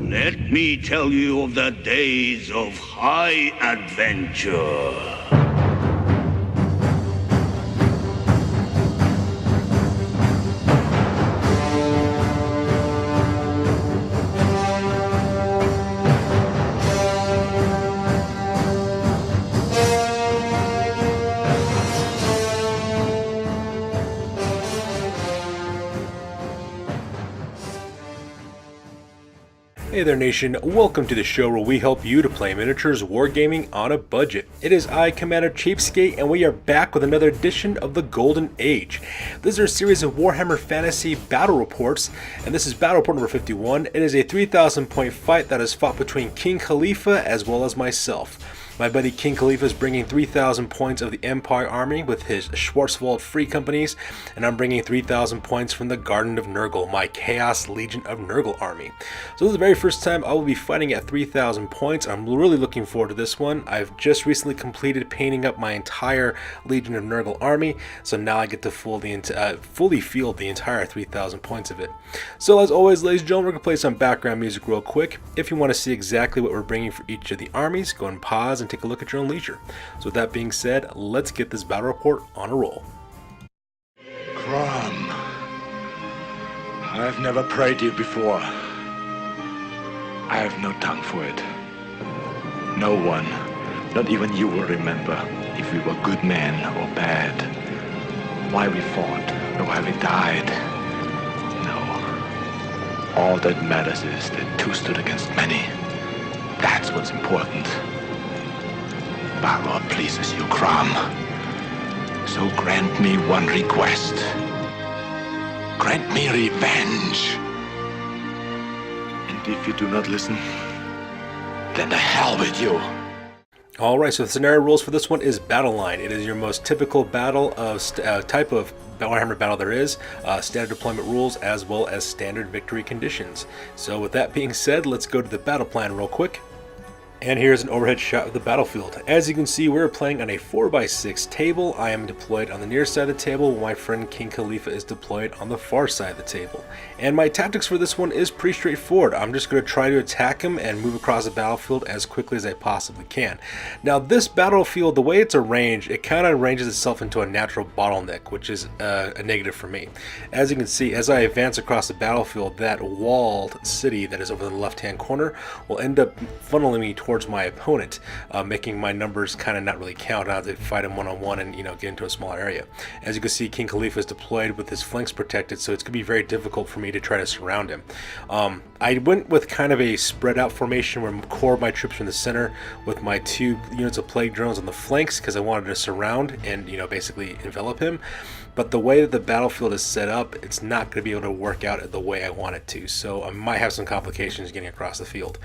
Let me tell you of the days of high adventure. Hey there nation, welcome to the show where we help you to play miniatures wargaming on a budget. It is I, Commander CheapSkate, and we are back with another edition of the Golden Age. This is our series of Warhammer Fantasy Battle Reports, and this is Battle Report number 51. It is a 3,000 point fight that is fought between King Khalifa as well as myself. My buddy King Khalifa is bringing 3,000 points of the Empire Army with his Schwarzwald Free Companies, and I'm bringing 3,000 points from the Garden of Nurgle, my Chaos Legion of Nurgle army. So this is the very first time I will be fighting at 3,000 points. I'm really looking forward to this one. I've just recently completed painting up my entire Legion of Nurgle army, so now I get to fully field the entire 3,000 points of it. So as always, ladies and gentlemen, we're going to play some background music real quick. If you want to see exactly what we're bringing for each of the armies, go and pause and take a look at your own leisure. So with that being said, let's get this battle report on a roll. Crom, I've never prayed you before. I have no tongue for it. No one, not even you, will remember if we were good men or bad, why we fought or why we died. No. All that matters is that two stood against many. That's what's important. Balor pleases you, Crom. So grant me one request. Grant me revenge. And if you do not listen, then to hell with you. Alright, so the scenario rules for this one is Battle Line. It is your most typical battle of type of Warhammer battle there is, standard deployment rules as well as standard victory conditions. So with that being said, let's go to the battle plan real quick. And here's an overhead shot of the battlefield. As you can see, we're playing on a 4x6 table. I am deployed on the near side of the table, while my friend King Khalifa is deployed on the far side of the table. And my tactics for this one is pretty straightforward. I'm just going to try to attack him and move across the battlefield as quickly as I possibly can. Now this battlefield, the way it's arranged, it kind of arranges itself into a natural bottleneck, which is a negative for me. As you can see, as I advance across the battlefield, that walled city that is over the left hand corner will end up funneling me towards my opponent, making my numbers kind of not really count. I have to fight him one-on-one and get into a smaller area. As you can see, King Khalifa is deployed with his flanks protected, so it's going to be very difficult for me to try to surround him. I went with kind of a spread out formation where core of my troops are in the center with my 2 units of plague drones on the flanks because I wanted to surround and basically envelop him. But the way that the battlefield is set up, it's not going to be able to work out the way I want it to, so I might have some complications getting across the field.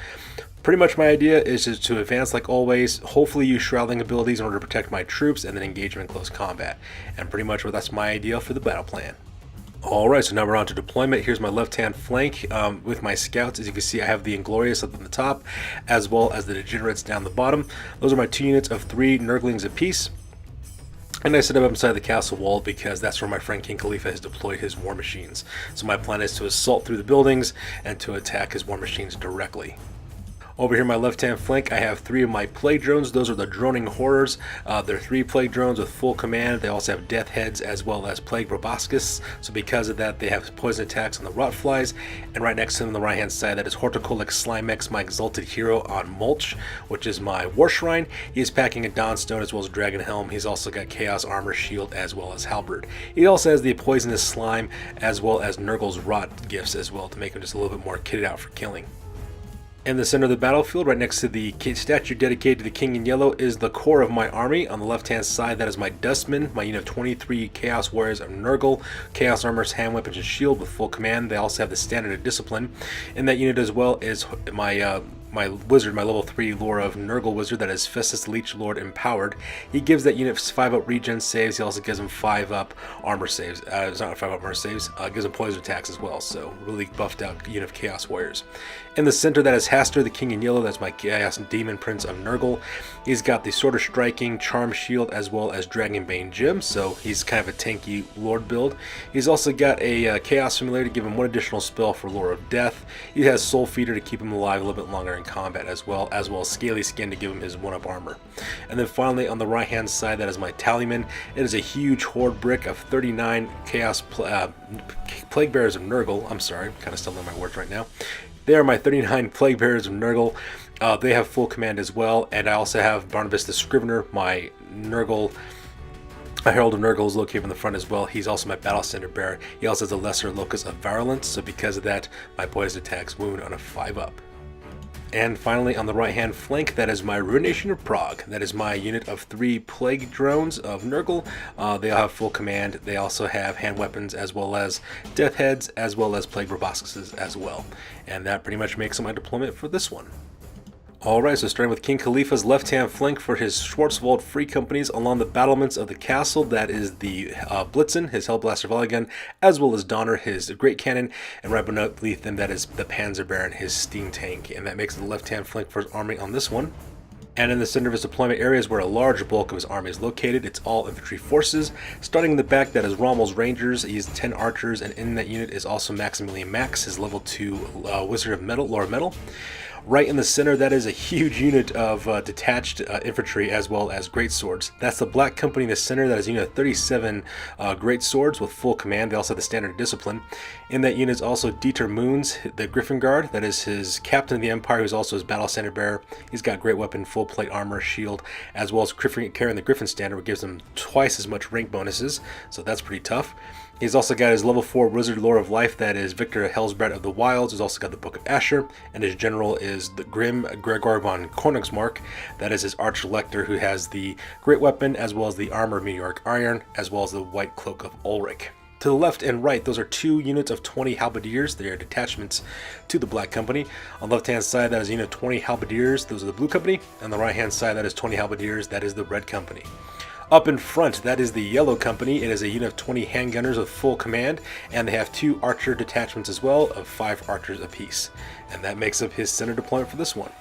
Pretty much my idea is just to advance like always, hopefully use shrouding abilities in order to protect my troops, and then engage them in close combat. And pretty much that's my idea for the battle plan. Alright, so now we're on to deployment. Here's my left-hand flank with my scouts. As you can see, I have the Inglorious up on the top, as well as the Degenerates down the bottom. Those are my 2 units of 3 Nurglings apiece. And I set up inside the castle wall because that's where my friend King Khalifa has deployed his war machines. So my plan is to assault through the buildings and to attack his war machines directly. Over here, my left-hand flank, I have 3 of my plague drones. Those are the droning horrors. They're 3 plague drones with full command. They also have death heads as well as plague proboscis. So because of that, they have poison attacks on the rot flies. And right next to them on the right-hand side, that is Horticolic Slimex, my exalted hero on Mulch, which is my war shrine. He is packing a Dawnstone as well as Dragon Helm. He's also got Chaos Armor, Shield, as well as Halberd. He also has the Poisonous Slime as well as Nurgle's Rot gifts as well to make him just a little bit more kitted out for killing. In the center of the battlefield, right next to the statue dedicated to the King in Yellow, is the core of my army. On the left-hand side, that is my Dustmen, my unit of 23 Chaos Warriors of Nurgle, Chaos Armors, Hand Weapons, and Shield with full command. They also have the Standard of Discipline. In that unit as well is my wizard, my level 3 lore of Nurgle wizard, that is Festus Leech Lord empowered. He gives that unit 5-up regen saves. He also gives him 5-up armor saves. It's not 5-up armor saves. Gives him poison attacks as well. So really buffed out unit of Chaos Warriors. In the center, that is Hastur, the King in Yellow. That's my Chaos Demon Prince of Nurgle. He's got the Sword of Striking, Charm Shield, as well as Dragonbane Gem, so he's kind of a tanky Lord build. He's also got a Chaos Simulator to give him one additional spell for Lure of Death. He has Soul Feeder to keep him alive a little bit longer in combat as well as Scaly Skin to give him his 1-up armor. And then finally, on the right-hand side, that is my Tallyman. It is a huge Horde brick of 39 Chaos Plague Bearers of Nurgle. I'm sorry, I'm kind of stumbling my words right now. They are my 39 Plague Bearers of Nurgle. They have full command as well, and I also have Barnabas the Scrivener, my Nurgle. A Herald of Nurgle is located in the front as well. He's also my Battle Standard Bearer. He also has a lesser Locus of Virulence, so because of that, my poison attacks wound on a 5-up. And finally, on the right-hand flank, that is my Ruination of Prague. That is my unit of 3 Plague Drones of Nurgle. They all have full command. They also have hand weapons as well as Death Heads as well as Plague Proboscises as well. And that pretty much makes up my deployment for this one. Alright, so starting with King Khalifa's left-hand flank for his Schwarzwald Free Companies along the battlements of the castle, that is the Blitzen, his Hellblaster volley gun, as well as Donner, his Great Cannon, and right beneath them, that is the Panzer Baron, his steam tank, and that makes the left-hand flank for his army on this one. And in the center of his deployment area is where a large bulk of his army is located. It's all infantry forces. Starting in the back, that is Rommel's Rangers. He has 10 archers, and in that unit is also Maximilian Max, his level 2 Wizard of Metal, Lord of Metal. Right in the center, that is a huge unit of detached infantry as well as great swords. That's the Black Company in the center. That is a unit of 37 great swords with full command. They also have the standard discipline. In that unit is also Dieter Moons, the Griffin Guard. That is his Captain of the Empire, who's also his Battle Standard Bearer. He's got great weapon, full plate armor, shield, as well as carrying the Griffin Standard, which gives him twice as much rank bonuses. So that's pretty tough. He's also got his level 4 Wizard Lore of Life, that is Victor Hellsbred of the Wilds. He's also got the Book of Asher, and his general is the Grim Gregor von Königsmark. That is his Arch-Lector, who has the Great Weapon, as well as the Armor of Meteoric Iron, as well as the White Cloak of Ulrich. To the left and right, those are 2 units of 20 Halberdiers. They are detachments to the Black Company. On the left-hand side, that is a unit of 20 Halberdiers. Those are the Blue Company. On the right-hand side, that is 20 Halberdiers. That is the Red Company. Up in front, that is the Yellow Company. It is a unit of 20 handgunners with full command, and they have 2 archer detachments as well of 5 archers apiece. And that makes up his center deployment for this one.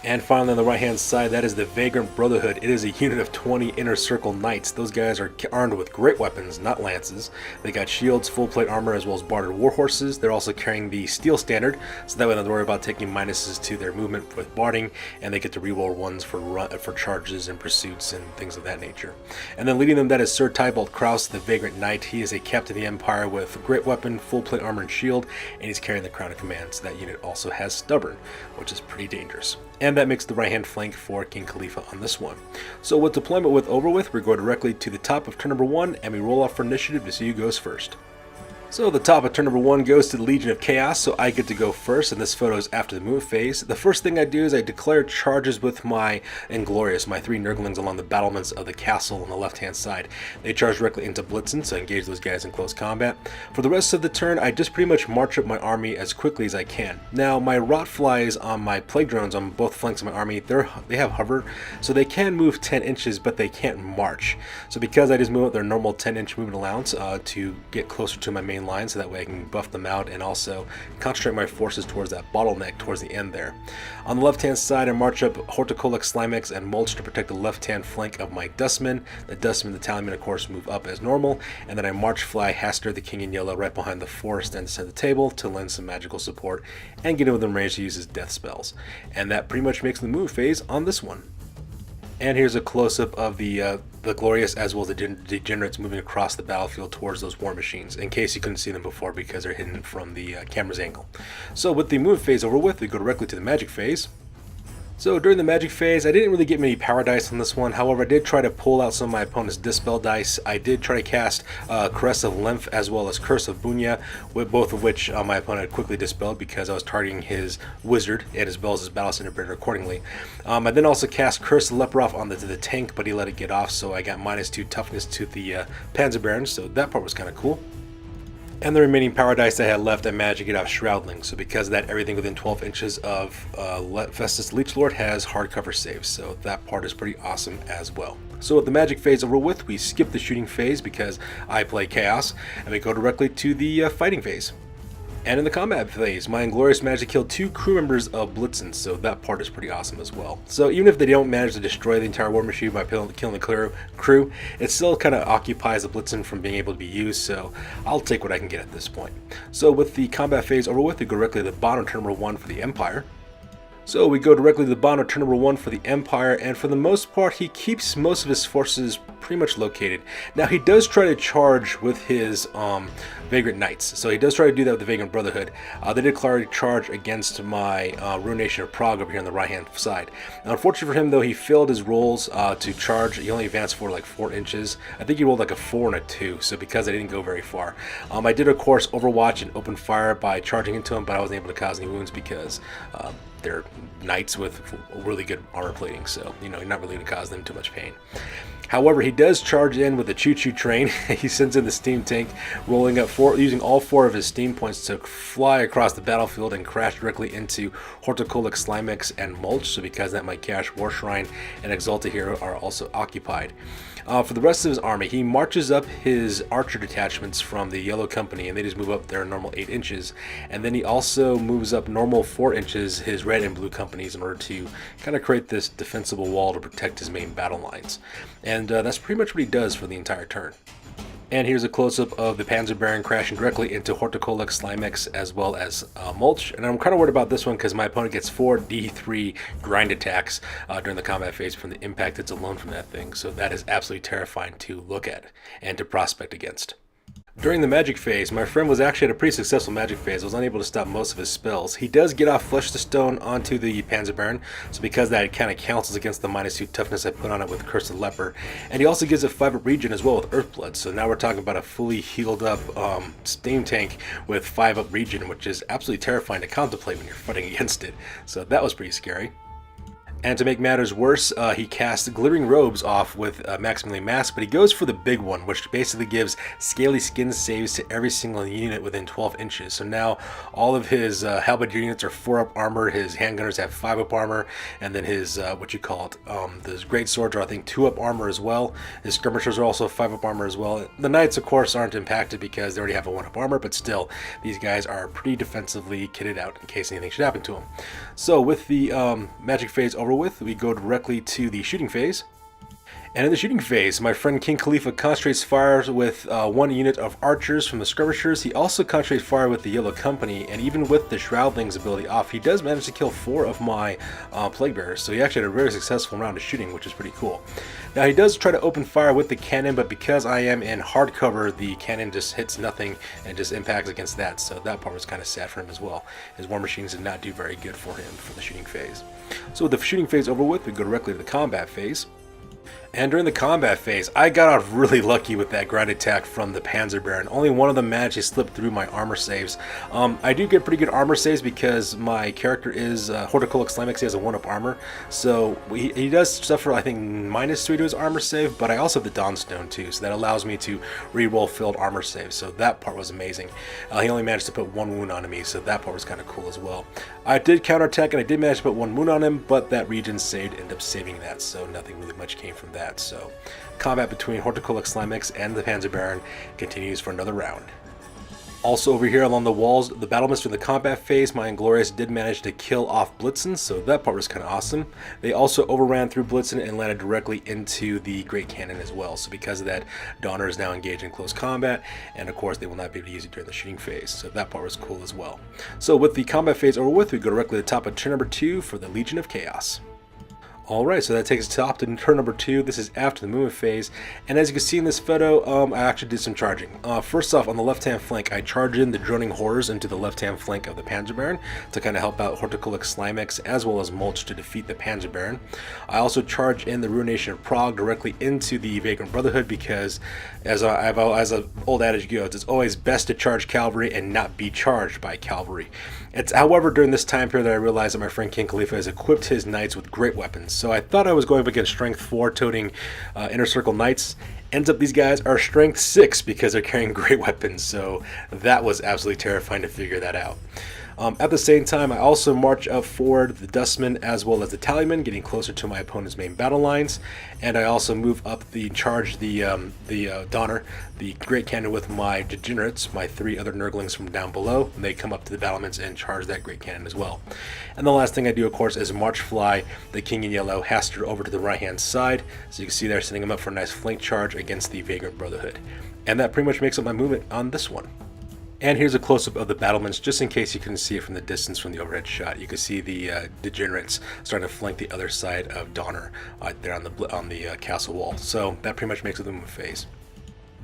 And finally, on the right-hand side, that is the Vagrant Brotherhood. It is a unit of 20 Inner Circle Knights. Those guys are armed with great weapons, not lances. They got shields, full plate armor, as well as bartered war horses. They're also carrying the Steel Standard, so that way they don't have to worry about taking minuses to their movement with barding, and they get to reroll 1s for charges and pursuits and things of that nature. And then leading them, that is Sir Tybalt Kraus, the Vagrant Knight. He is a Captain of the Empire with great weapon, full plate armor, and shield, and he's carrying the Crown of Command. So that unit also has Stubborn, which is pretty dangerous. And that makes the right-hand flank for King Khalifa on this one. So with deployment over with, we go directly to the top of turn number 1, and we roll off for initiative to see who goes first. So the top of turn number 1 goes to the Legion of Chaos, so I get to go first, and this photo is after the move phase. The first thing I do is I declare charges with my Inglorious, my 3 Nurglings along the battlements of the castle on the left-hand side. They charge directly into Blitzen, so I engage those guys in close combat. For the rest of the turn, I just pretty much march up my army as quickly as I can. Now, my Rotflies on my Plague Drones on both flanks of my army, they have hover, so they can move 10 inches, but they can't march. So because I just move at their normal 10-inch movement allowance to get closer to my main line, so that way I can buff them out and also concentrate my forces towards that bottleneck towards the end there. On the left hand side, I march up Horticolex, Slimex, and Mulch to protect the left hand flank of my Dustmen. The Dustmen and the Tallymen of course move up as normal, and then I march fly Hastur, the King in Yellow, right behind the forest and descend the table to lend some magical support and get in within range to use his death spells. And that pretty much makes the move phase on this one. And here's a close-up of the Glorious as well as the Degenerates moving across the battlefield towards those war machines, in case you couldn't see them before because they're hidden from the camera's angle. So with the move phase over with, we go directly to the magic phase. So during the magic phase, I didn't really get many power dice on this one. However, I did try to pull out some of my opponent's Dispel dice. I did try to cast Caress of Lymph as well as Curse of Bunya, with both of which my opponent quickly dispelled because I was targeting his Wizard and as well as his Battle Center accordingly. I then also cast Curse of Leprov on the tank, but he let it get off, so I got -2 toughness to the Panzer Baron, so that part was kind of cool. And the remaining power dice I had left, I managed to get off Shroudling. So because of that, everything within 12 inches of Festus Leechlord has hardcover saves. So that part is pretty awesome as well. So with the magic phase over with, we skip the shooting phase because I play Chaos, and we go directly to the fighting phase. And in the combat phase, my Inglorious managed to kill 2 crew members of Blitzen, so that part is pretty awesome as well. So even if they don't manage to destroy the entire war machine by killing the crew, it still kind of occupies the Blitzen from being able to be used, so I'll take what I can get at this point. So with the combat phase over with, we go directly to the bottom, turn number 1 for the Empire. So we go directly to the bottom of turn number 1 for the Empire, and for the most part he keeps most of his forces pretty much located. Now he does try to charge with his Vagrant Knights, so he does try to do that with the Vagrant Brotherhood. They did clearly charge against my Ruination of Prague over here on the right hand side. Now, unfortunately for him though, he failed his rolls to charge. He only advanced for like 4 inches. I think he rolled like a 4 and a 2, so because I didn't go very far. I did of course overwatch and open fire by charging into him, but I wasn't able to cause any wounds because they're knights with really good armor plating, so you know, you're not really going to cause them too much pain. However, he does charge in with the choo-choo train. He sends in the steam tank, rolling up using all 4 of his steam points to fly across the battlefield and crash directly into Horticola, Slimex, and Mulch. So because that, my Cash, War Shrine, and Exalted Hero are also occupied. For the rest of his army, he marches up his archer detachments from the Yellow Company, and they just move up their normal 8 inches. And then he also moves up normal 4 inches his Red and Blue companies in order to kind of create this defensible wall to protect his main battle lines. And that's pretty much what he does for the entire turn. And here's a close-up of the Panzer Baron crashing directly into Horticola, Slimex, as well as Mulch. And I'm kind of worried about this one because my opponent gets 4 D3 grind attacks during the combat phase from the impact that's alone from that thing. So that is absolutely terrifying to look at and to prospect against. During the magic phase, my friend was actually at a pretty successful magic phase. I was unable to stop most of his spells. He does get off Flesh to Stone onto the Panzer Baron, so because that, it kind of cancels against the -2 toughness I put on it with Curse of Leper. And he also gives it 5 up regen as well with Earthblood, so now we're talking about a fully healed up steam tank with 5 up regen, which is absolutely terrifying to contemplate when you're fighting against it. So that was pretty scary. And to make matters worse, he casts Glittering Robes off with Maximally Masked, but he goes for the big one, which basically gives Scaly Skin saves to every single unit within 12 inches. So now all of his Halberd units are 4 up armor, his handgunners have 5 up armor, and then his, those Great Swords are I think 2 up armor as well. His Skirmishers are also 5 up armor as well. The Knights of course aren't impacted because they already have a 1 up armor, but still, these guys are pretty defensively kitted out in case anything should happen to them. So with the magic phase over with, we go directly to the shooting phase. And in the shooting phase, my friend King Khalifa concentrates fire with 1 unit of archers from the skirmishers. He also concentrates fire with the Yellow Company, and even with the Shroudling's ability off, he does manage to kill 4 of my Plague Bearers. So he actually had a very successful round of shooting, which is pretty cool. Now he does try to open fire with the cannon, but because I am in hard cover, the cannon just hits nothing and just impacts against that. So that part was kind of sad for him as well. His war machines did not do very good for him for the shooting phase. So with the shooting phase over with, we go directly to the combat phase. And during the combat phase, I got out really lucky with that ground attack from the Panzer Baron. Only one of them managed to slip through my armor saves. I do get pretty good armor saves because my character is Horticola Slimex. He has a 1-up armor. So he does suffer, I think, -3 to his armor save, but I also have the Dawnstone too, so that allows me to re-roll filled armor saves. So that part was amazing. He only managed to put 1 wound on me, so that part was kind of cool as well. I did counterattack and I did manage to put 1 wound on him, but that regen saved ended up saving that, so nothing really much came from that. So combat between Horticola Slimex and the Panzer Baron continues for another round. Also over here along the walls, the battle mist during the combat phase, my Inglorious did manage to kill off Blitzen, so that part was kind of awesome. They also overran through Blitzen and landed directly into the Great Cannon as well, so because of that, Donner is now engaged in close combat, and of course they will not be able to use it during the shooting phase, so that part was cool as well. So with the combat phase over with, we go directly to the top of turn number 2 for the Legion of Chaos. Alright, so that takes us top to turn number 2. This is after the movement phase, and as you can see in this photo, I actually did some charging. First off, on the left-hand flank, I charge in the Droning Horrors into the left-hand flank of the Panzer Baron to kind of help out Horticola Slimex as well as Mulch to defeat the Panzer Baron. I also charge in the Ruination of Prague directly into the Vagrant Brotherhood because, as an old adage goes, it's always best to charge cavalry and not be charged by cavalry. It's, however, during this time period that I realized that my friend King Khalifa has equipped his knights with great weapons. So I thought I was going up against Strength 4 toting Inner Circle Knights. Ends up these guys are Strength 6 because they're carrying great weapons. So that was absolutely terrifying to figure that out. At the same time, I also march up forward the Dustman as well as the Tallyman, getting closer to my opponent's main battle lines, and I also move up the charge the Donner, the Great Cannon with my Degenerates, my 3 other Nurglings from down below, and they come up to the battlements and charge that Great Cannon as well. And the last thing I do, of course, is march fly the King in Yellow Haster over to the right-hand side, so you can see there, setting him up for a nice flank charge against the Vagrant Brotherhood. And that pretty much makes up my movement on this one. And here's a close-up of the battlements, just in case you couldn't see it from the distance from the overhead shot. You can see the Degenerates starting to flank the other side of Donner there on the castle wall. So that pretty much makes it the movement phase.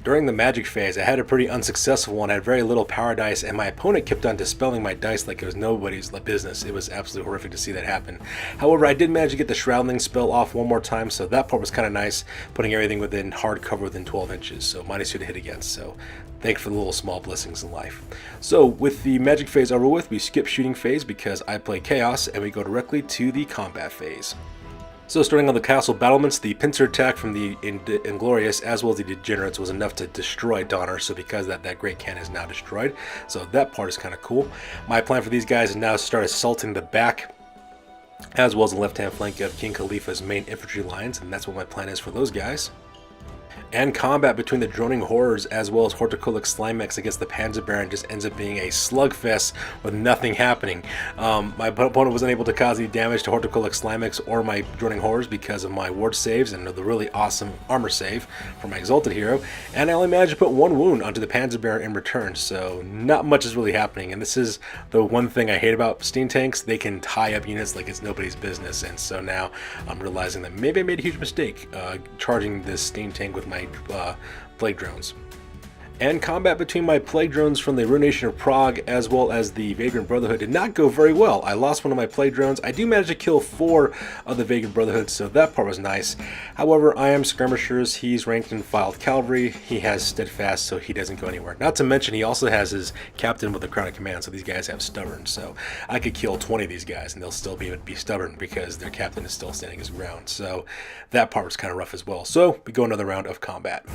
During the magic phase, I had a pretty unsuccessful one. I had very little power dice, and my opponent kept on dispelling my dice like it was nobody's business. It was absolutely horrific to see that happen. However, I did manage to get the Shrouding spell off one more time, so that part was kind of nice, putting everything within hard cover within 12 inches, so -2 to hit against. So thanks for the little small blessings in life. So with the magic phase over with, we skip shooting phase because I play Chaos, and we go directly to the combat phase. So starting on the castle battlements, the pincer attack from the Inglorious as well as the Degenerates was enough to destroy Donner, so because of that Great Cannon is now destroyed. So that part is kind of cool. My plan for these guys is now to start assaulting the back as well as the left-hand flank of King Khalifa's main infantry lines, and that's what my plan is for those guys. And combat between the Droning Horrors as well as Horticolic Slimex against the Panzer Baron just ends up being a slugfest with nothing happening. My opponent was unable to cause any damage to Horticolic Slimex or my Droning Horrors because of my ward saves and the really awesome armor save from my Exalted Hero, and I only managed to put 1 wound onto the Panzer Baron in return, so not much is really happening. And this is the one thing I hate about steam tanks: they can tie up units like it's nobody's business, and so now I'm realizing that maybe I made a huge mistake charging this steam tank with my plague drones. And combat between my plague drones from the Ruination of Prague as well as the Vagrant Brotherhood did not go very well. I lost one of my plague drones. I do manage to kill 4 of the Vagrant Brotherhood, so that part was nice. However, I am skirmishers. He's ranked in filed cavalry. He has steadfast, so he doesn't go anywhere. Not to mention, he also has his captain with the crown of command, so these guys have stubborn. So I could kill 20 of these guys, and they'll still be stubborn because their captain is still standing his ground. So that part was kind of rough as well. So we go another round of combat.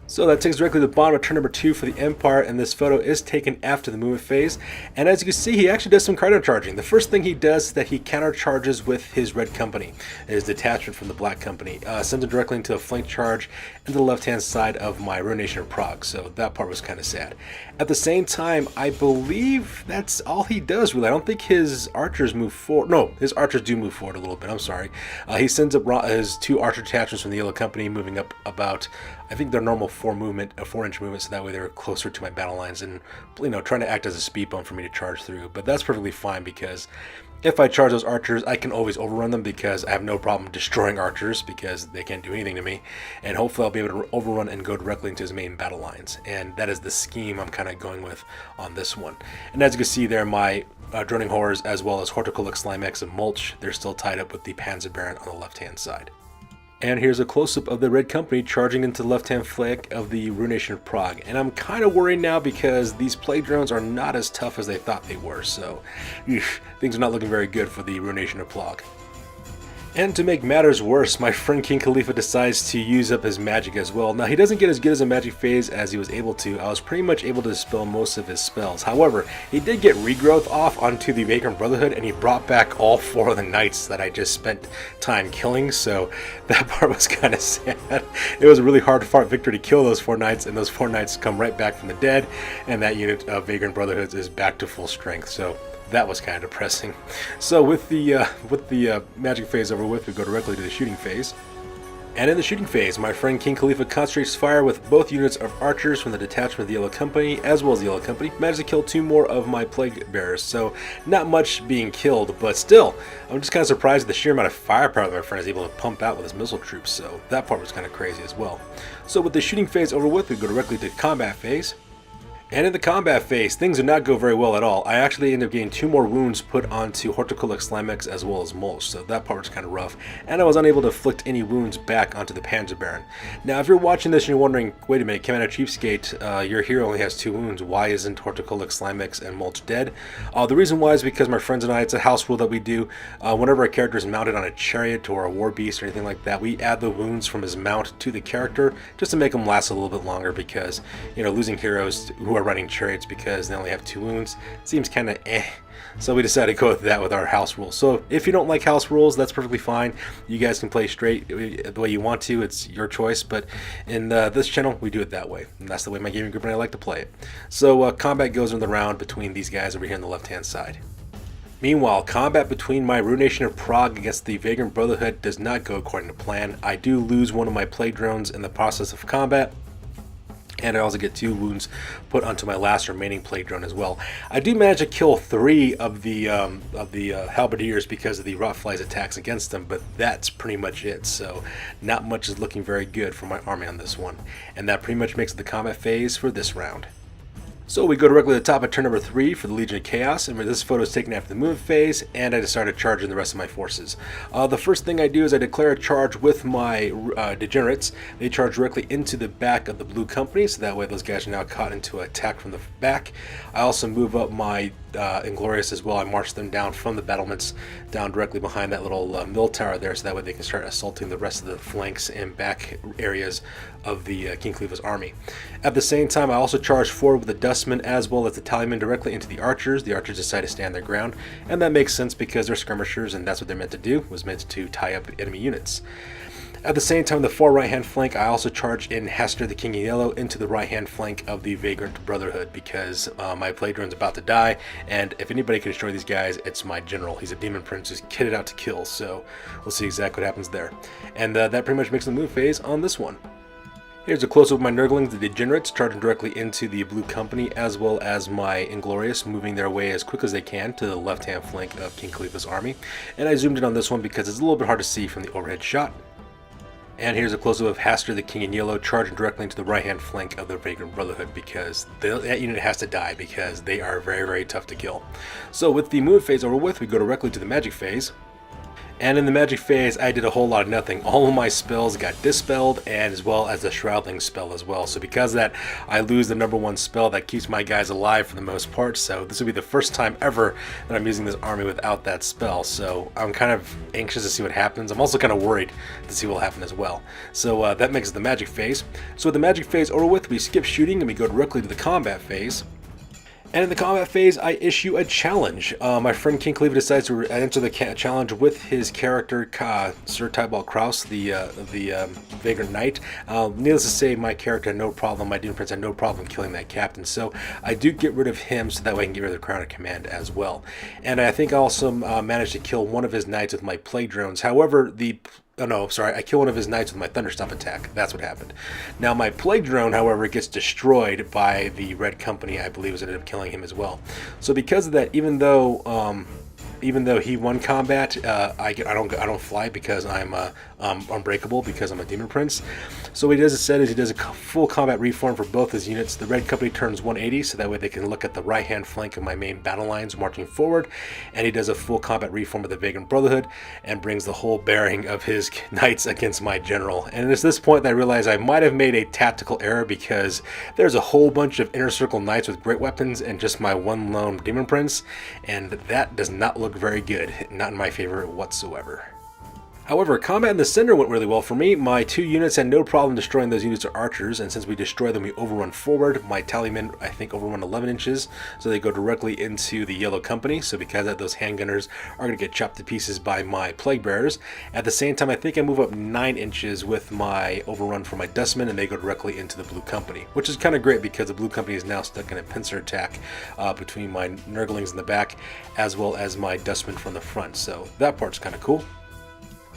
So that takes directly to the bottom of turn number 2 for the Empire, and this photo is taken after the movement phase. And as you can see, he actually does some counter charging. The first thing he does is that he counter charges with his Red Company, his detachment from the Black Company, sends him directly into a flank charge into the left-hand side of my Ruination of Prague. So that part was kind of sad. At the same time, I believe that's all he does, really. I don't think his archers move forward. No, his archers do move forward a little bit. I'm sorry. He sends up his 2 archer detachments from the Yellow Company, moving up about, I think, their normal 4-inch movement, so that way they're closer to my battle lines and, trying to act as a speed bump for me to charge through. But that's perfectly fine because if I charge those archers, I can always overrun them because I have no problem destroying archers because they can't do anything to me. And hopefully I'll be able to overrun and go directly into his main battle lines. And that is the scheme I'm kind of going with on this one. And as you can see there, my Droning Horrors as well as Horticolic Slimex and Mulch, they're still tied up with the Panzer Baron on the left-hand side. And here's a close-up of the Red Company charging into the left-hand flank of the Ruination of Prague. And I'm kind of worried now because these plague drones are not as tough as they thought they were. So things are not looking very good for the Ruination of Prague. And to make matters worse, my friend King Khalifa decides to use up his magic as well. Now, he doesn't get as good as a magic phase as he was able to. I was pretty much able to dispel most of his spells. However, he did get regrowth off onto the Vagrant Brotherhood, and he brought back all 4 of the knights that I just spent time killing, so that part was kind of sad. It was a really hard-fought victory to kill those 4 knights, and those 4 knights come right back from the dead, and that unit of Vagrant Brotherhoods is back to full strength. So that was kind of depressing. So with the magic phase over with, we go directly to the shooting phase. And in the shooting phase, my friend King Khalifa concentrates fire with both units of archers from the detachment of the Yellow Company, as well as the Yellow Company. Managed to kill 2 more of my plague bearers, so not much being killed, but still, I'm just kind of surprised at the sheer amount of firepower that my friend is able to pump out with his missile troops, so that part was kind of crazy as well. So with the shooting phase over with, we go directly to combat phase. And in the combat phase, things did not go very well at all. I actually ended up getting 2 more wounds put onto Horticolic Slimex as well as Mulch, so that part was kind of rough. And I was unable to inflict any wounds back onto the Panzer Baron. Now, if you're watching this and you're wondering, wait a minute, came out of CheapSkate, your hero only has 2 wounds. Why isn't Horticolic Slimex and Mulch dead? The reason why is because my friends and I, it's a house rule that we do. Whenever a character is mounted on a chariot or a war beast or anything like that, we add the wounds from his mount to the character just to make them last a little bit longer because, losing heroes who are about riding chariots because they only have 2 wounds. Seems kind of eh. So we decided to go with that with our house rules. So if you don't like house rules, that's perfectly fine. You guys can play straight the way you want to. It's your choice. But in this channel, we do it that way. And that's the way my gaming group and I like to play it. So combat goes in the round between these guys over here on the left-hand side. Meanwhile, combat between my Ruination of Prague against the Vagrant Brotherhood does not go according to plan. I do lose one of my plague drones in the process of combat, and I also get 2 wounds put onto my last remaining plague drone as well. I do manage to kill 3 of the halberdiers because of the rotflies attacks against them, but that's pretty much it. So not much is looking very good for my army on this one, and that pretty much makes it the combat phase for this round. So we go directly to the top of turn number 3 for the Legion of Chaos, and this photo is taken after the movement phase, and I just started charging the rest of my forces. The first thing I do is I declare a charge with my degenerates. They charge directly into the back of the blue company, so that way those guys are now caught into an attack from the back. I also move up my Inglorious as well. I march them down from the battlements down directly behind that little mill tower there, so that way they can start assaulting the rest of the flanks and back areas of the King Cleva's army. At the same time, I also charge forward with the Dustmen as well as the Tallymen directly into the archers. The archers decide to stand their ground, and that makes sense because they're skirmishers, and that's what they're meant to do, was meant to tie up enemy units. At the same time, the far right-hand flank, I also charge in Hester, the King in Yellow, into the right-hand flank of the Vagrant Brotherhood because my plague drone's about to die, and if anybody can destroy these guys, it's my general. He's a demon prince who's kitted out to kill, so we'll see exactly what happens there. And that pretty much makes the move phase on this one. Here's a close-up of my Nurglings, the Degenerates, charging directly into the Blue Company, as well as my Inglorious, moving their way as quick as they can to the left-hand flank of King Khalifa's army. And I zoomed in on this one because it's a little bit hard to see from the overhead shot. And here's a close-up of Haster, the King in Yellow, charging directly into the right-hand flank of the Vagrant Brotherhood because that unit has to die because they are very, very tough to kill. So with the move phase over with, we go directly to the magic phase. And in the magic phase, I did a whole lot of nothing. All of my spells got dispelled, and as well as the Shroudling spell as well. So because of that, I lose the #1 spell that keeps my guys alive for the most part. So this will be the first time ever that I'm using this army without that spell. So I'm kind of anxious to see what happens. I'm also kind of worried to see what will happen as well. So that makes it the magic phase. So with the magic phase over with, we skip shooting and we go directly to the combat phase. And in the combat phase, I issue a challenge. My friend King Cleaver decides to enter the challenge with his character, Sir Tybalt Kraus, the Vagrant Knight. Needless to say, my character had no problem, my Demon Prince had no problem killing that captain. So I do get rid of him so that way I can get rid of the Crown of Command as well. And I think I also managed to kill one of his knights with my plague drones. However, I kill one of his knights with my Thunderstomp attack. That's what happened. Now, my Plague Drone, however, gets destroyed by the Red Company. I believe it ended up killing him as well. So because of that, even though he won combat, I don't fly because I'm unbreakable because I'm a Demon Prince. So what he does instead is he does a full combat reform for both his units. The Red Company turns 180, so that way they can look at the right-hand flank of my main battle lines marching forward. And he does a full combat reform of the Vagrant Brotherhood and brings the whole bearing of his knights against my general. And it's this point that I realize I might have made a tactical error because there's a whole bunch of inner circle knights with great weapons and just my one lone Demon Prince, and that does not look very good. Not in my favor whatsoever. However, combat in the center went really well for me. My 2 units had no problem destroying those units of archers, and since we destroy them, we overrun forward. My Tallymen, I think, overrun 11 inches, so they go directly into the Yellow Company. So because of that, those handgunners are going to get chopped to pieces by my Plague Bearers. At the same time, I think I move up 9 inches with my overrun for my Dustmen, and they go directly into the Blue Company, which is kind of great because the Blue Company is now stuck in a pincer attack between my Nurglings in the back as well as my Dustmen from the front. So that part's kind of cool.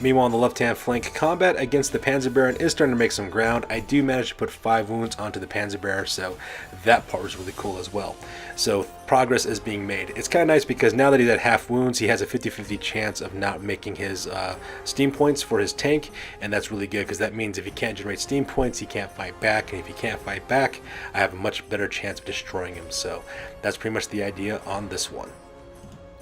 Meanwhile, on the left-hand flank, combat against the Panzer Baron is starting to make some ground. I do manage to put 5 wounds onto the Panzer Bearer, so that part was really cool as well. So progress is being made. It's kind of nice because now that he's at half wounds, he has a 50-50 chance of not making his steam points for his tank, and that's really good because that means if he can't generate steam points, he can't fight back, and if he can't fight back, I have a much better chance of destroying him. So that's pretty much the idea on this one.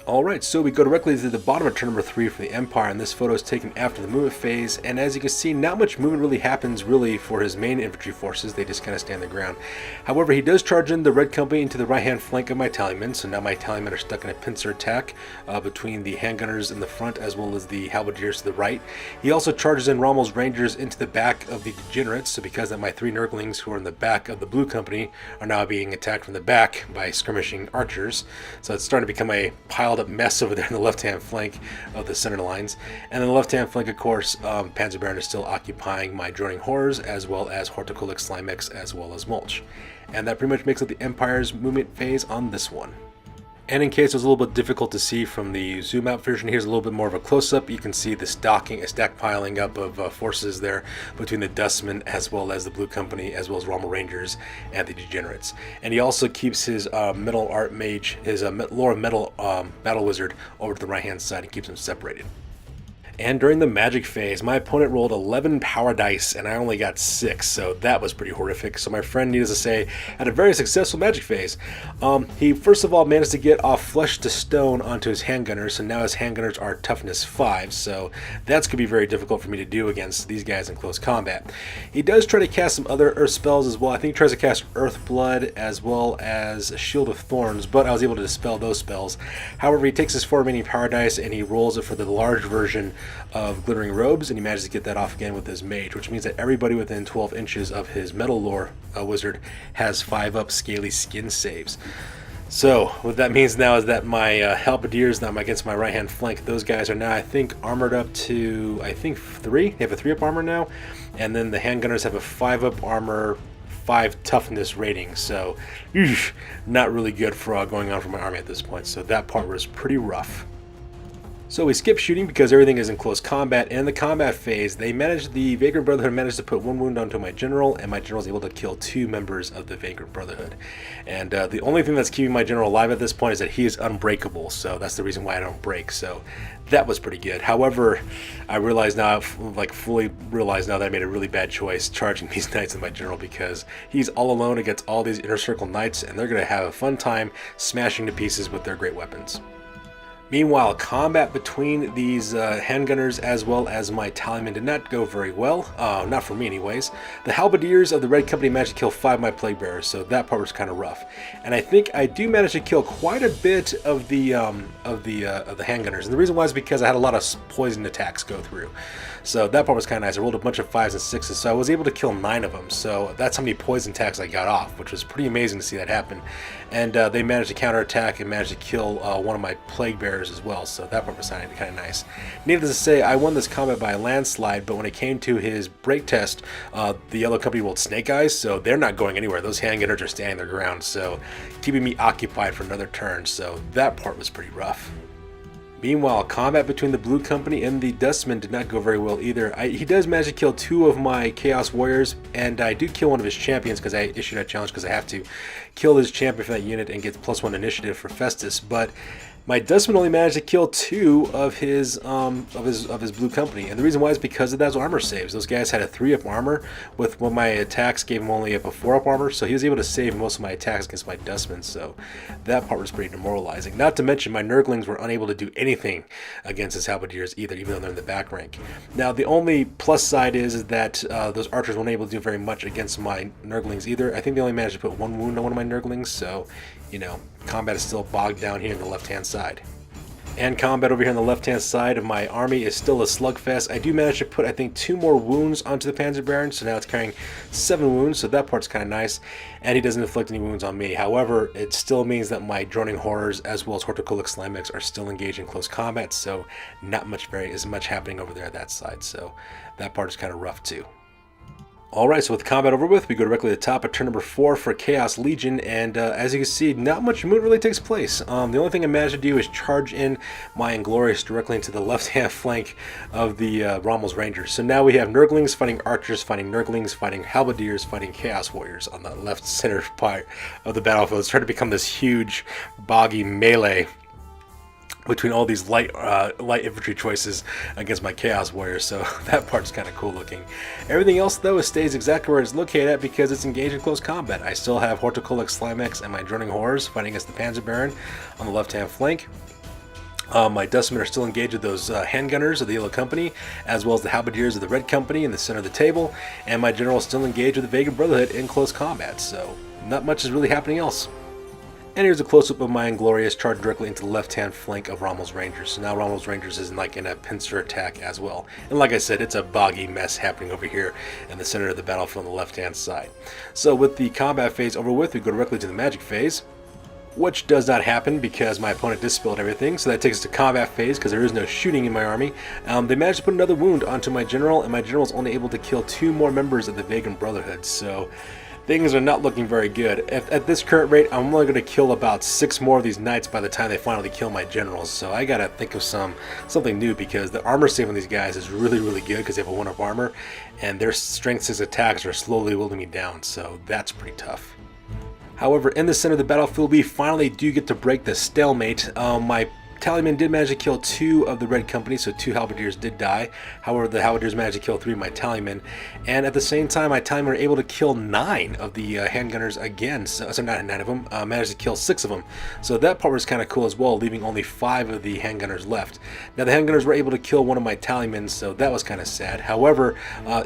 Alright, so we go directly to the bottom of turn number 3 for the Empire, and this photo is taken after the movement phase, and as you can see, not much movement really happens for his main infantry forces. They just kind of stand their ground. However, he does charge in the Red Company into the right-hand flank of my tallymen, so now my tallymen are stuck in a pincer attack between the handgunners in the front as well as the halberdiers to the right. He also charges in Rommel's Rangers into the back of the degenerates, so because of my 3 Nurglings who are in the back of the Blue Company are now being attacked from the back by skirmishing archers, so it's starting to become a piled up mess over there in the left-hand flank of the center lines. And then the left-hand flank, of course, Panzer Baron is still occupying my droning horrors as well as Horticulix Slimex as well as Mulch. And that pretty much makes up the Empire's movement phase on this one. And in case it was a little bit difficult to see from the zoom out version, here's a little bit more of a close-up. You can see the stack piling up of forces there between the Dustmen as well as the Blue Company as well as Rommel Rangers and the Degenerates. And he also keeps his Metal Art Mage, his Lore of Metal Battle Wizard over to the right hand side and keeps them separated. And during the magic phase, my opponent rolled 11 power dice and I only got 6, so that was pretty horrific. So my friend, needless to say, had a very successful magic phase. He first of all managed to get off Flesh to Stone onto his handgunners, so now his handgunners are toughness 5, so that's going to be very difficult for me to do against these guys in close combat. He does try to cast some other earth spells as well. I think he tries to cast Earth Blood as well as Shield of Thorns, but I was able to dispel those spells. However, he takes his 4 remaining power dice and he rolls it for the large version of Glittering Robes, and he manages to get that off again with his Mage, which means that everybody within 12 inches of his Metal Lore Wizard has 5-up Scaly Skin saves. So what that means now is that my Halberdiers now against my right hand flank, those guys are now I think armored up to 3. They have a 3-up armor now, and then the handgunners have a 5-up armor, 5 toughness rating, so not really good for going on for my army at this point. So that part was pretty rough. So we skip shooting because everything is in close combat. And in the combat phase, the Vagrant Brotherhood managed to put 1 wound onto my general, and my general was able to kill 2 members of the Vagrant Brotherhood. And the only thing that's keeping my general alive at this point is that he is unbreakable, so that's the reason why I don't break. So that was pretty good. However, I realize now, fully realize now that I made a really bad choice charging these knights in my general, because he's all alone against all these Inner Circle knights, and they're going to have a fun time smashing to pieces with their great weapons. Meanwhile, combat between these handgunners as well as my tallymen did not go very well, not for me anyways. The Halberdiers of the Red Company managed to kill 5 of my Plague Bearers, so that part was kind of rough. And I think I do manage to kill quite a bit of the handgunners, and the reason why is because I had a lot of poison attacks go through. So that part was kind of nice. I rolled a bunch of 5s and 6s, so I was able to kill 9 of them. So that's how many poison attacks I got off, which was pretty amazing to see that happen. And they managed to counterattack and managed to kill one of my Plague Bearers as well, so that part was kind of nice. Needless to say, I won this combat by a landslide, but when it came to his break test, the Yellow Company rolled Snake Eyes, so they're not going anywhere. Those handgunners are standing their ground, so keeping me occupied for another turn, so that part was pretty rough. Meanwhile, combat between the Blue Company and the Dustmen did not go very well either. He does manage to kill 2 of my Chaos Warriors, and I do kill one of his champions because I issued a challenge because I have to kill his champion for that unit and get +1 initiative for Festus, but my Dustman only managed to kill 2 of his Blue Company, and the reason why is because of those armor saves. Those guys had a 3-up armor, with one of my attacks gave him only up a 4-up armor, so he was able to save most of my attacks against my Dustman, so that part was pretty demoralizing. Not to mention my Nurglings were unable to do anything against his Halberdiers either, even though they're in the back rank. Now the only plus side is that those archers weren't able to do very much against my Nurglings either. I think they only managed to put 1 wound on one of my Nurglings, so you know, combat is still bogged down here on the left-hand side. And combat over here on the left-hand side of my army is still a slugfest. I do manage to put, I think, 2 more wounds onto the Panzer Baron, so now it's carrying 7 wounds, so that part's kind of nice. And he doesn't inflict any wounds on me. However, it still means that my Droning Horrors as well as Horticulix Slimex are still engaged in close combat, so not as much happening over there at that side, so that part is kind of rough too. Alright, so with combat over with, we go directly to the top of turn number 4 for Chaos Legion, and as you can see, not much movement really takes place. The only thing I managed to do is charge in my Inglorious directly into the left-hand flank of the Rommel's Rangers. So now we have Nurglings fighting Archers, fighting Nurglings, fighting Halberdiers, fighting Chaos Warriors on the left center part of the battlefield. It's starting to become this huge, boggy melee between all these light infantry choices against my Chaos Warriors, so that part's kind of cool looking. Everything else, though, stays exactly where it's located at because it's engaged in close combat. I still have Horticulix Slimex and my Droning Horrors fighting against the Panzer Baron on the left-hand flank. My dustmen are still engaged with those handgunners of the Yellow Company, as well as the halberdiers of the Red Company in the center of the table, and my general is still engaged with the Vagrant Brotherhood in close combat, so not much is really happening else. And here's a close-up of my Inglorious charging directly into the left-hand flank of Rommel's Rangers. So now Rommel's Rangers is like in a pincer attack as well. And like I said, it's a boggy mess happening over here in the center of the battlefield on the left-hand side. So with the combat phase over with, we go directly to the magic phase, which does not happen because my opponent dispelled everything. So that takes us to combat phase because there is no shooting in my army. They managed to put another wound onto my general, and my general is only able to kill 2 more members of the Vagrant Brotherhood. So things are not looking very good. At this current rate, I'm only going to kill about 6 more of these knights by the time they finally kill my generals. So I got to think of something new, because the armor save on these guys is really, really good because they have a 1-up armor, and their strength 6 attacks are slowly whittling me down. So that's pretty tough. However, in the center of the battlefield, we finally do get to break the stalemate. My Tallyman did manage to kill 2 of the Red Company, so 2 halberdiers did die. However, the halberdiers managed to kill 3 of my Tallymen, and at the same time, my Tallymen were able to kill 9 of the handgunners again. So not 9 of them, managed to kill 6 of them. So that part was kind of cool as well, leaving only 5 of the handgunners left. Now, the handgunners were able to kill 1 of my Tallymen, so that was kind of sad. However,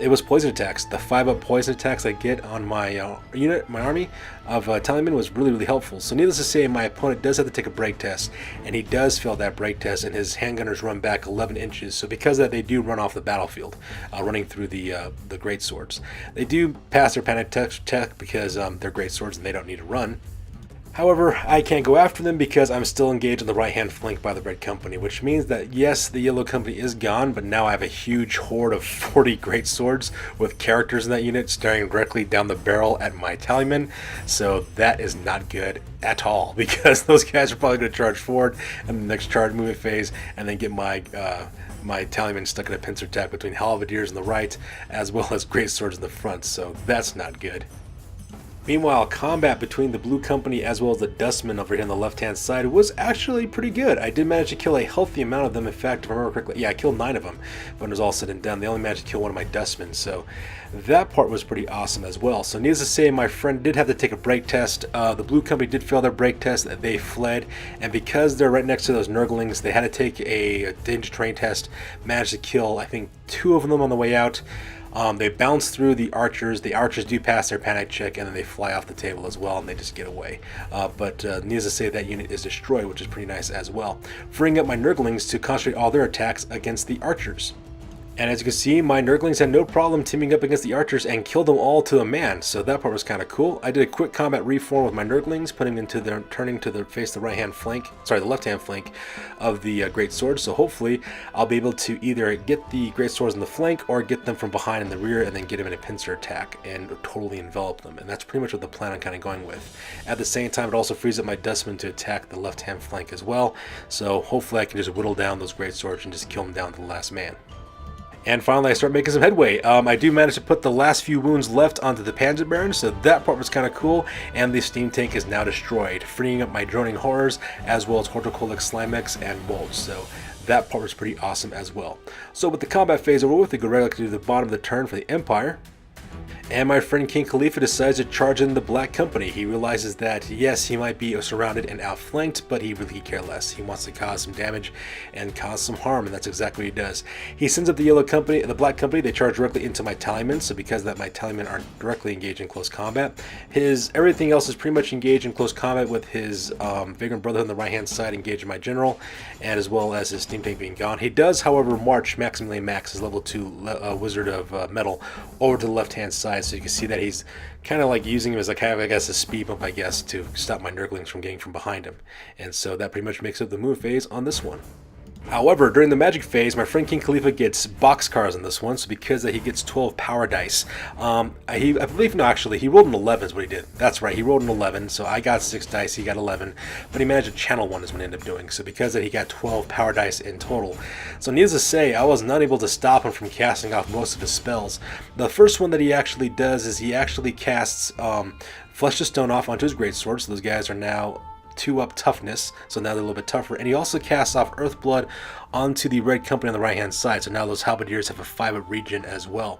it was poison attacks. The 5-up poison attacks I get on my unit, my army of Tallymen, was really, really helpful. So needless to say, my opponent does have to take a break test, and he does fail that break test, and his handgunners run back 11 inches. So because of that, they do run off the battlefield, running through the great swords. They do pass their panic check because they're great swords and they don't need to run. However, I can't go after them because I'm still engaged on the right-hand flank by the Red Company, which means that, yes, the Yellow Company is gone, but now I have a huge horde of 40 great swords with characters in that unit staring directly down the barrel at my Tallyman. So that is not good at all, because those guys are probably going to charge forward in the next charge movement phase and then get my Tallyman stuck in a pincer attack between halberdiers on the right as well as great swords in the front, so that's not good. Meanwhile, combat between the Blue Company as well as the Dustmen over here on the left-hand side was actually pretty good. I did manage to kill a healthy amount of them. In fact, if I remember correctly, yeah, I killed 9 of them when it was all said and done. They only managed to kill 1 of my Dustmen, so that part was pretty awesome as well. So needless to say, my friend did have to take a break test. The Blue Company did fail their break test. They fled, and because they're right next to those Nurglings, they had to take a danger terrain test. Managed to kill, I think, 2 of them on the way out. They bounce through the archers. The archers do pass their panic check, and then they fly off the table as well, and they just get away. But needless to say, that unit is destroyed, which is pretty nice as well, freeing up my Nurglings to concentrate all their attacks against the archers. And as you can see, my Nurglings had no problem teaming up against the archers and killed them all to a man, so that part was kind of cool. I did a quick combat reform with my Nurglings, turning to face the right-hand flank, sorry, the left-hand flank of the great swords. So hopefully, I'll be able to either get the great swords in the flank or get them from behind in the rear and then get them in a pincer attack and totally envelop them. And that's pretty much what the plan I'm kind of going with. At the same time, it also frees up my Dustmen to attack the left-hand flank as well. So hopefully, I can just whittle down those great swords and just kill them down to the last man. And finally, I start making some headway. I do manage to put the last few wounds left onto the Panzer Baron, so that part was kind of cool. And the steam tank is now destroyed, freeing up my droning horrors, as well as Horticolic Slimex and Wolves. So that part was pretty awesome as well. So with the combat phase over with, we go right to the bottom of the turn for the Empire. And my friend King Khalifa decides to charge in the Black Company. He realizes that, yes, he might be surrounded and outflanked, but he really cares less. He wants to cause some damage and cause some harm, and that's exactly what he does. He sends up the Yellow Company, the Black Company. They charge directly into my Tallymen, so because of that, my Tallymen aren't directly engaged in close combat. Everything else is pretty much engaged in close combat, with his Vagrant Brotherhood on the right-hand side engaging my general, and as well as his steam tank being gone. He does, however, march maximally max his level 2 Wizard of Metal over to the left-hand side. So you can see that he's kind of like using him as like, I guess, a speed bump, I guess, to stop my Nurglings from getting from behind him. And so that pretty much makes up the move phase on this one. However, during the magic phase, my friend King Khalifa gets boxcars on this one, so because he gets 12 power dice. I believe, no, actually, he rolled an 11 is what he did. That's right, he rolled an 11, so I got 6 dice, he got 11, but he managed to channel 1 is what he ended up doing, so because of that, he got 12 power dice in total. So needless to say, I was not able to stop him from casting off most of his spells. The first one that he actually does is he actually casts Flesh to Stone off onto his greatsword, so those guys are now 2-up toughness, so now they're a little bit tougher. And he also casts off Earthblood onto the Red Company on the right-hand side, so now those halberdiers have a 5-up regen as well.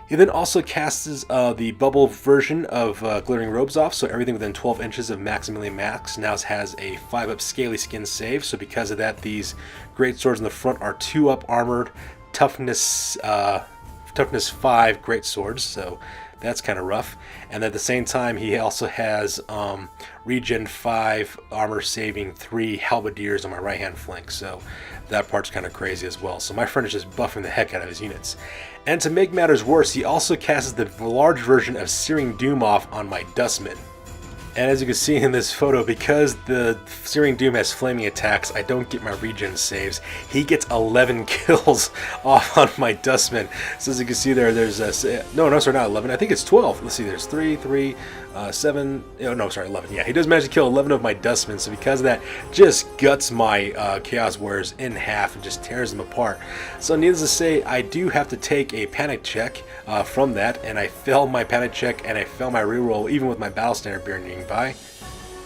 He then also casts the bubble version of Glittering Robes off, so everything within 12 inches of maximally max now has a 5-up Scaly Skin save, so because of that, these great swords in the front are 2-up armored, toughness 5 great swords, so that's kind of rough. And at the same time, he also has regen 5, armor saving 3 halberdiers on my right hand flank, so that part's kind of crazy as well. So my friend is just buffing the heck out of his units. And to make matters worse, he also casts the large version of Searing Doom off on my Dustman. And as you can see in this photo, because the Searing Doom has flaming attacks, I don't get my regen saves. He gets 11 kills off on my Dustman. So as you can see there's no, sorry, not 11. I think it's 12. Let's see, there's 3, 7. Oh, no, sorry, 11. Yeah, he does manage to kill 11 of my Dustmen. So because of that, just guts my Chaos Warriors in half and just tears them apart. So needless to say, I do have to take a panic check from that, and I fail my panic check and I fail my reroll, even with my battle standard being by,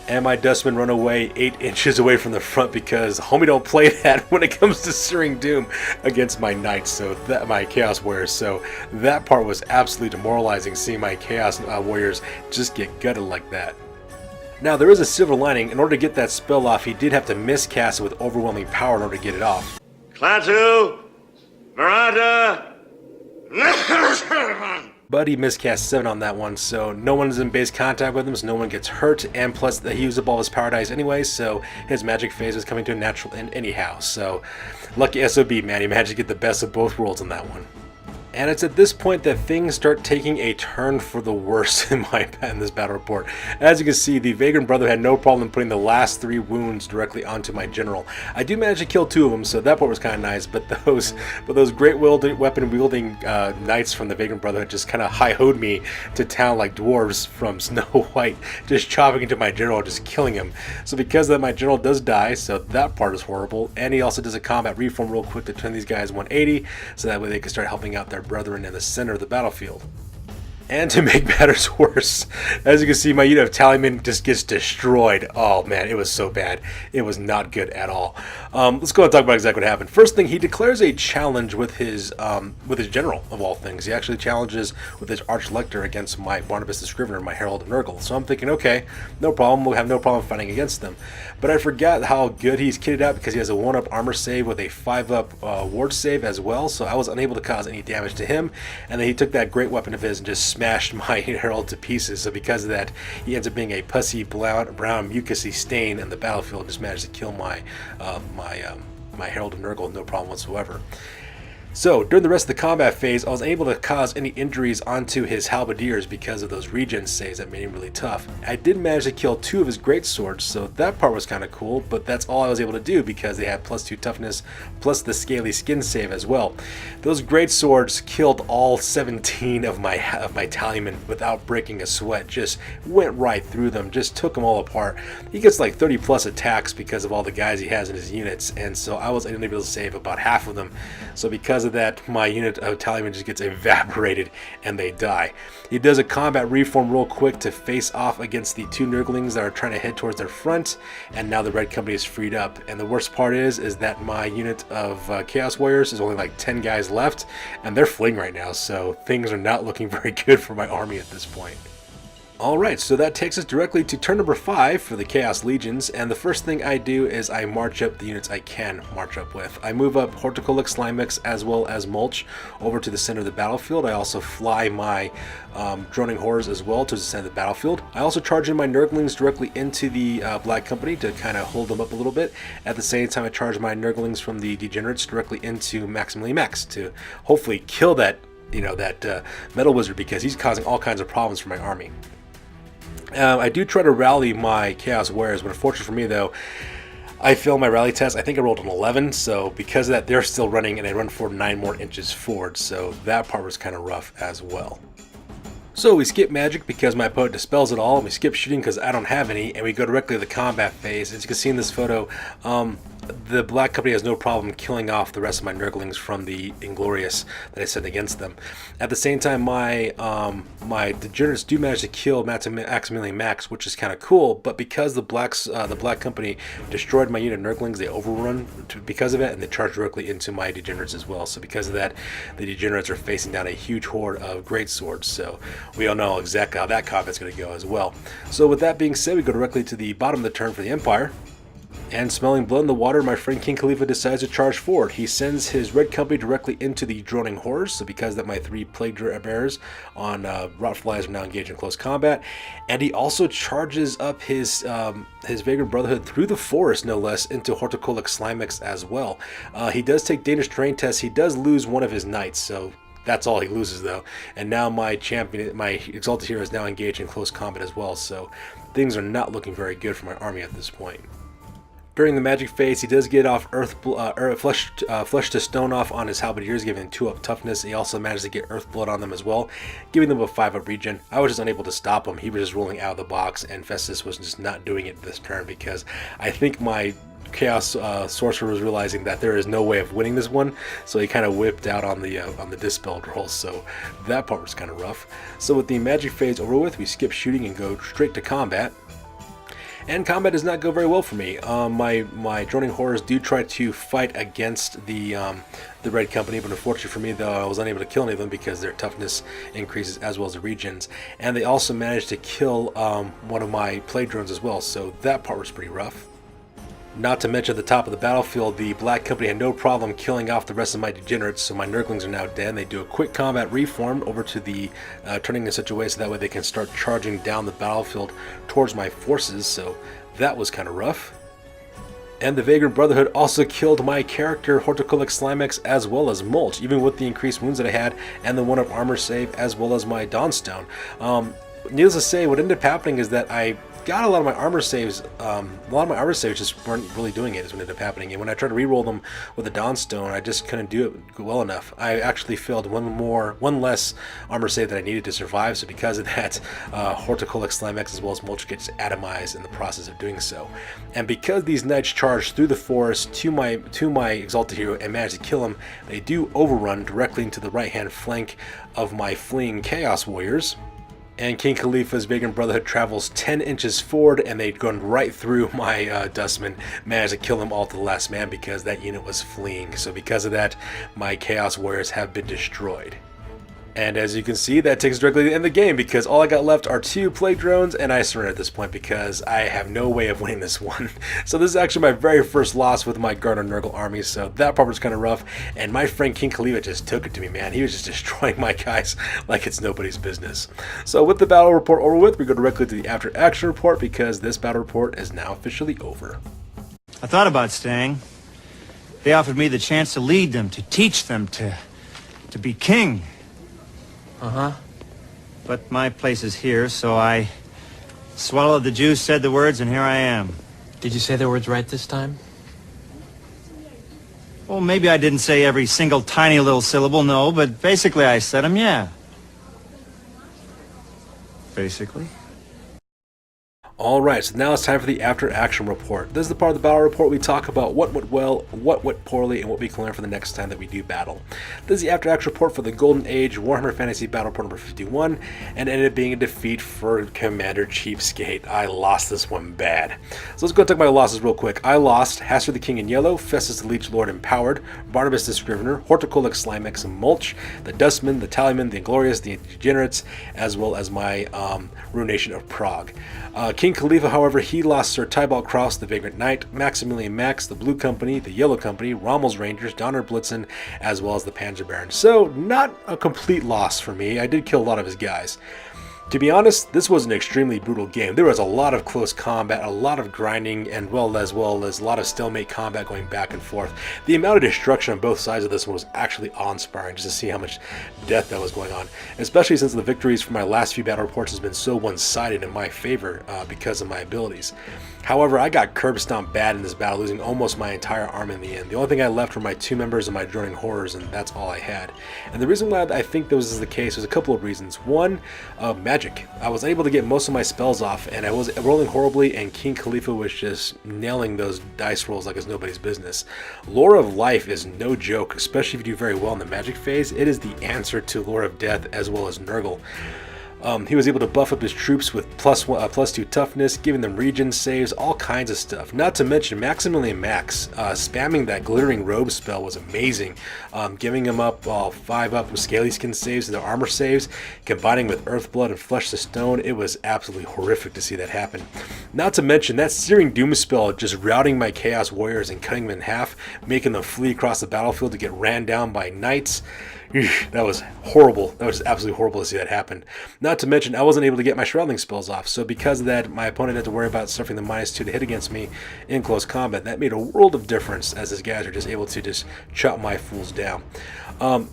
and my Dustmen run away 8 inches away from the front because homie don't play that when it comes to Searing Doom against my knights, so that my Chaos Warriors. So that part was absolutely demoralizing, seeing my Chaos Warriors just get gutted like that. Now there is a silver lining. In order to get that spell off, he did have to miscast it with overwhelming power in order to get it off. Klaatu, Marata. But he miscast 7 on that one, so no one's in base contact with him, so no one gets hurt, and plus he used up all his power dice anyway, so his magic phase was coming to a natural end anyhow. So lucky SOB, man, he managed to get the best of both worlds on that one. And it's at this point that things start taking a turn for the worse in this battle report. As you can see, the Vagrant Brother had no problem putting the last 3 wounds directly onto my general. I do manage to kill 2 of them, so that part was kind of nice. But those great weapon wielding knights from the Vagrant Brotherhood just kind of hi-hoed me to town like dwarves from Snow White, just chopping into my general, just killing him. So because of that, my general does die, so that part is horrible. And he also does a combat reform real quick to turn these guys 180, so that way they can start helping out their brethren in the center of the battlefield. And to make matters worse, as you can see, my unit of Tallyman just gets destroyed. Oh man, it was so bad. It was not good at all. Let's go and talk about exactly what happened. First thing, he declares a challenge with his general, of all things. He actually challenges with his Archlector against my Barnabas the Scrivener, my Herald of Nurgle. So I'm thinking, okay, no problem. We'll have no problem fighting against them. But I forgot how good he's kitted out because he has a 1-up armor save with a 5-up ward save as well. So I was unable to cause any damage to him. And then he took that great weapon of his and just smashed my Herald to pieces. So because of that, he ends up being a pussy brown mucusy stain in the battlefield and just managed to kill my my Herald of Nurgle no problem whatsoever. So during the rest of the combat phase, I was able to cause any injuries onto his halberdiers because of those regen saves that made him really tough. I did manage to kill 2 of his great swords, so that part was kind of cool, but that's all I was able to do because they had +2 toughness plus the Scaly Skin save as well. Those great swords killed all 17 of my Tallymen without breaking a sweat. Just went right through them, just took them all apart. He gets like 30 plus attacks because of all the guys he has in his units, and so I was able to save about half of them. So because of that, my unit of Tallyman just gets evaporated and they die. He does a combat reform real quick to face off against the 2 Nurglings that are trying to head towards their front, and now the Red Company is freed up. And the worst part is that my unit of Chaos Warriors is only like 10 guys left, and they're fleeing right now, so things are not looking very good for my army at this point. Alright, so that takes us directly to turn number 5 for the Chaos Legions, and the first thing I do is I march up the units I can march up with. I move up Horticolic Slimix as well as Mulch over to the center of the battlefield. I also fly my Droning Horrors as well to the center of the battlefield. I also charge in my Nurglings directly into the Black Company to kind of hold them up a little bit. At the same time, I charge my Nurglings from the Degenerates directly into Maximally Max to hopefully kill that, Metal Wizard, because he's causing all kinds of problems for my army. I do try to rally my Chaos Warriors, but unfortunately for me though, I failed my rally test. I think I rolled an 11, so because of that, they're still running, and I run for 9 more inches forward, so that part was kind of rough as well. So we skip magic because my opponent dispels it all, and we skip shooting because I don't have any, and we go directly to the combat phase. As you can see in this photo, the Black Company has no problem killing off the rest of my Nurglings from the Inglorious that I sent against them. At the same time, my Degenerates do manage to kill Maximilian Max, which is kind of cool. But because the Black Company destroyed my unit of Nurglings, they overrun because of it, and they charge directly into my Degenerates as well. So because of that, the Degenerates are facing down a huge horde of greatswords. So we all know exactly how that combat's going to go as well. So with that being said, we go directly to the bottom of the turn for the Empire. And smelling blood in the water, my friend King Khalifa decides to charge forward. He sends his Red Company directly into the droning horrors. So because that, my 3 plague bearers on Rotflies are now engaged in close combat, and he also charges up his Vagrant Brotherhood through the forest, no less, into Horticolic Slimex as well. He does take dangerous terrain tests. He does lose one of his knights, so that's all he loses though. And now my champion, my Exalted Hero, is now engaged in close combat as well. So things are not looking very good for my army at this point. During the magic phase, he does get off flesh to stone off on his halberdiers, giving him 2-up toughness. He also managed to get earth blood on them as well, giving them a 5-up regen. I was just unable to stop him. He was just rolling out of the box, and Festus was just not doing it this turn because I think my Chaos Sorcerer was realizing that there is no way of winning this one, so he kind of whipped out on the dispelled roll. So that part was kind of rough. So with the magic phase over with, we skip shooting and go straight to combat. And combat does not go very well for me. My droning horrors do try to fight against the Red Company, but unfortunately for me, though, I was unable to kill any of them because their toughness increases as well as the regions. And they also managed to kill one of my plague drones as well, so that part was pretty rough. Not to mention at the top of the battlefield, the Black Company had no problem killing off the rest of my Degenerates, so my Nurglings are now dead. They do a quick combat reform over to the turning in such a way so that way they can start charging down the battlefield towards my forces, so that was kind of rough. And the Vagrant Brotherhood also killed my character Horticolic Slimex as well as Mulch, even with the increased wounds that I had and the 1-up armor save as well as my Dawnstone. Needless to say, what ended up happening is that I got a lot of my armor saves. A lot of my armor saves just weren't really doing it, is what ended up happening. And when I tried to reroll them with the Dawnstone, I just couldn't do it well enough. I actually failed one less armor save that I needed to survive. So because of that, Horticolic Slimex as well as Mulch gets atomized in the process of doing so. And because these knights charged through the forest to my Exalted Hero and managed to kill him, they do overrun directly into the right-hand flank of my fleeing Chaos Warriors. And King Khalifa's Vagrant Brotherhood travels 10 inches forward, and they'd gone right through my Dustman, managed to kill them all to the last man because that unit was fleeing. So because of that, my Chaos Warriors have been destroyed. And as you can see, that takes us directly to the end of the game because all I got left are 2 plague drones, and I surrender at this point because I have no way of winning this one. So this is actually my very first loss with my Grand Nurgle army, so that part was kind of rough. And my friend King Khalifa just took it to me, man. He was just destroying my guys like it's nobody's business. So with the battle report over with, we go directly to the after action report because this battle report is now officially over. I thought about staying. They offered me the chance to lead them, to teach them, to be king. Uh-huh. But my place is here, so I swallowed the juice, said the words, and here I am. Did you say the words right this time? Well, maybe I didn't say every single tiny little syllable, no, but basically I said them, yeah. Basically. Alright, so now it's time for the after action report. This is the part of the battle report we talk about what went well, what went poorly, and what we can learn for the next time that we do battle. This is the after action report for the Golden Age Warhammer Fantasy Battle Report number 51, and ended up being a defeat for Commander CheapSkate. I lost this one bad. So let's go talk about my losses real quick. I lost Hastur the King in Yellow, Festus the Leech Lord Empowered, Barnabas the Scrivener, Horticolic Slimex and Mulch, the Dustman, the Tallyman, the Inglorious, the Degenerates, as well as my Ruination of Prague. King Khalifa, however, he lost Sir Tybalt Kraus, the Vagrant Knight, Maximilian Max, the Blue Company, the Yellow Company, Rommel's Rangers, Donner Blitzen, as well as the Panzer Baron. So, not a complete loss for me. I did kill a lot of his guys. To be honest, this was an extremely brutal game. There was a lot of close combat, a lot of grinding, and well as a lot of stalemate combat going back and forth. The amount of destruction on both sides of this one was actually awe-inspiring just to see how much death that was going on, especially since the victories from my last few battle reports has been so one-sided in my favor because of my abilities. However, I got curb stomped bad in this battle, losing almost my entire army in the end. The only thing I left were my 2 members of my droning horrors, and that's all I had. And the reason why I think this is the case was a couple of reasons. One, magic magic. I was able to get most of my spells off, and I was rolling horribly, and King Khalifa was just nailing those dice rolls like it's nobody's business. Lore of Life is no joke, especially if you do very well in the magic phase. It is the answer to Lore of Death as well as Nurgle. He was able to buff up his troops with +2 toughness, giving them regen saves, all kinds of stuff. Not to mention Maximilian Max, spamming that glittering robe spell was amazing. Giving him up 5 up with scaly skin saves and their armor saves, combining with Earthblood and Flesh to Stone. It was absolutely horrific to see that happen. Not to mention that Searing Doom spell just routing my Chaos Warriors and cutting them in half, making them flee across the battlefield to get ran down by knights. That was horrible. That was just absolutely horrible to see that happen. Not to mention, I wasn't able to get my Shroudling spells off, so because of that, my opponent had to worry about suffering the -2 to hit against me in close combat. That made a world of difference, as these guys are just able to just chop my fools down.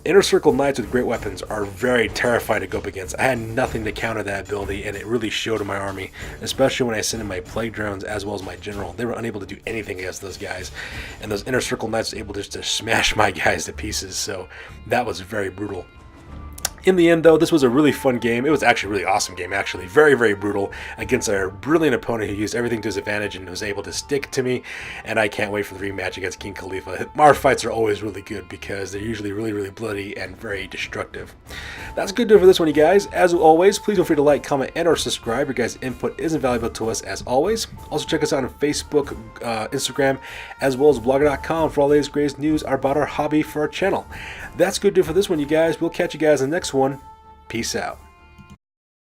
Inner Circle Knights with great weapons are very terrifying to go up against. I had nothing to counter that ability, and it really showed in my army, especially when I sent in my Plague Drones as well as my General. They were unable to do anything against those guys, and those Inner Circle Knights were able just to smash my guys to pieces, so that was very brutal. In the end, though, this was a really fun game. It was actually a really awesome game, actually. Very, very brutal against a brilliant opponent who used everything to his advantage and was able to stick to me, and I can't wait for the rematch against King Khalifa. Our fights are always really good because they're usually really, really bloody and very destructive. That's good to do for this one, you guys. As always, please feel free to like, comment, and or subscribe. Your guys' input is invaluable to us, as always. Also, check us out on Facebook, Instagram, as well as blogger.com for all the latest greatest news about our hobby for our channel. That's good to do for this one, you guys. We'll catch you guys in the next one. Peace out.